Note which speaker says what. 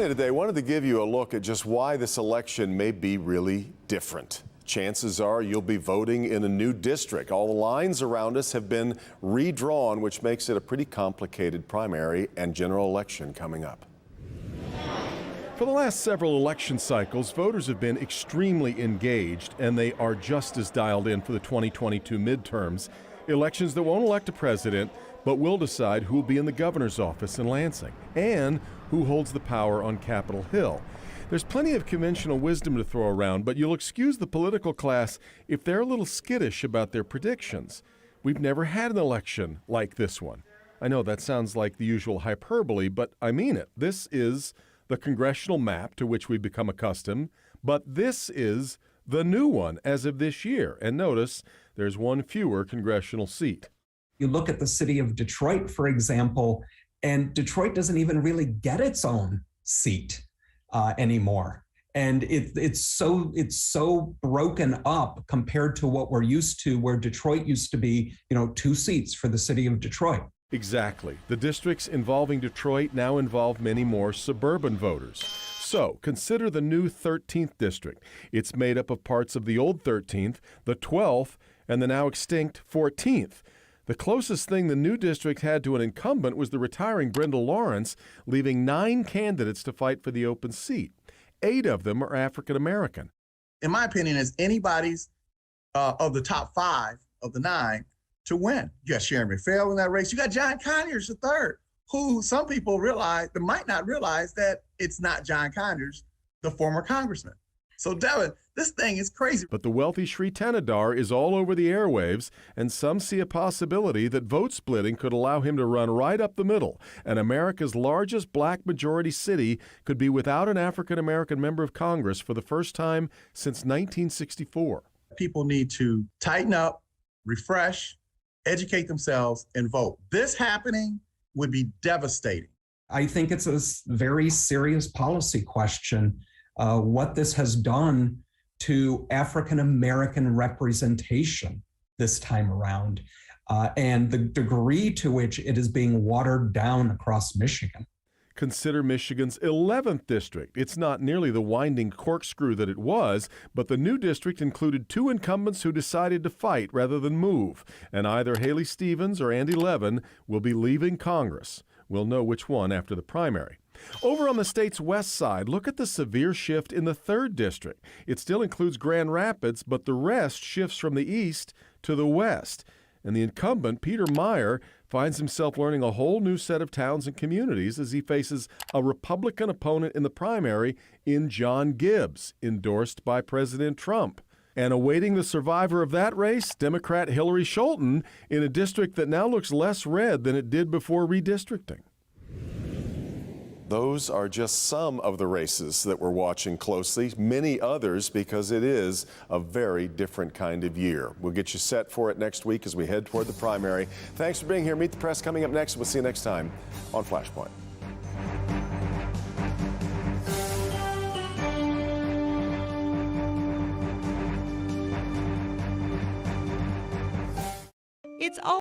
Speaker 1: Today, I wanted to give you a look at just why this election may be really different. Chances are you'll be voting in a new district. All the lines around us have been redrawn, which makes it a pretty complicated primary and general election coming up.
Speaker 2: For the last several election cycles, voters have been extremely engaged, and they are just as dialed in for the 2022 midterms, elections that won't elect a president, but will decide who will be in the governor's office in Lansing and who holds the power on Capitol Hill. There's plenty of conventional wisdom to throw around, but you'll excuse the political class if they're a little skittish about their predictions. We've never had an election like this one. I know that sounds like the usual hyperbole, but I mean it. This is the congressional map to which we've become accustomed, but this is the new one as of this year. And notice there's one fewer congressional seat.
Speaker 3: You look at the city of Detroit, for example, and Detroit doesn't even really get its own seat anymore. And it's so broken up compared to what we're used to, where Detroit used to be, 2 seats for the city of Detroit.
Speaker 2: Exactly. The districts involving Detroit now involve many more suburban voters. So consider the new 13th district. It's made up of parts of the old 13th, the 12th, and the now extinct 14th. The closest thing the new district had to an incumbent was the retiring Brenda Lawrence, leaving 9 candidates to fight for the open seat. 8 of them are African American.
Speaker 4: In my opinion, is anybody's of the top 5 of the 9 to win. You got Sharon McPhail in that race. You got John Conyers III, who some people might not realize that it's not John Conyers, the former congressman. So, Devin, this thing is crazy.
Speaker 2: But the wealthy Sri Tenadar is all over the airwaves, and some see a possibility that vote splitting could allow him to run right up the middle, and America's largest black majority city could be without an African-American member of Congress for the first time since 1964.
Speaker 4: People need to tighten up, refresh, educate themselves, and vote. This happening would be devastating.
Speaker 3: I think it's a very serious policy question. What this has done to African-American representation this time around, and the degree to which it is being watered down across Michigan.
Speaker 2: Consider Michigan's 11th district. It's not nearly the winding corkscrew that it was, but the new district included 2 incumbents who decided to fight rather than move, and either Haley Stevens or Andy Levin will be leaving Congress. We'll know which one after the primary. Over on the state's west side, look at the severe shift in the 3rd district. It still includes Grand Rapids, but the rest shifts from the east to the west. And the incumbent, Peter Meyer, finds himself learning a whole new set of towns and communities as he faces a Republican opponent in the primary in John Gibbs, endorsed by President Trump. And awaiting the survivor of that race, Democrat Hillary Scholten, in a district that now looks less red than it did before redistricting.
Speaker 1: Those are just some of the races that we're watching closely, many others because it is a very different kind of year. We'll get you set for it next week as we head toward the primary. Thanks for being here. Meet the Press coming up next. We'll see you next time on Flashpoint.
Speaker 5: It's all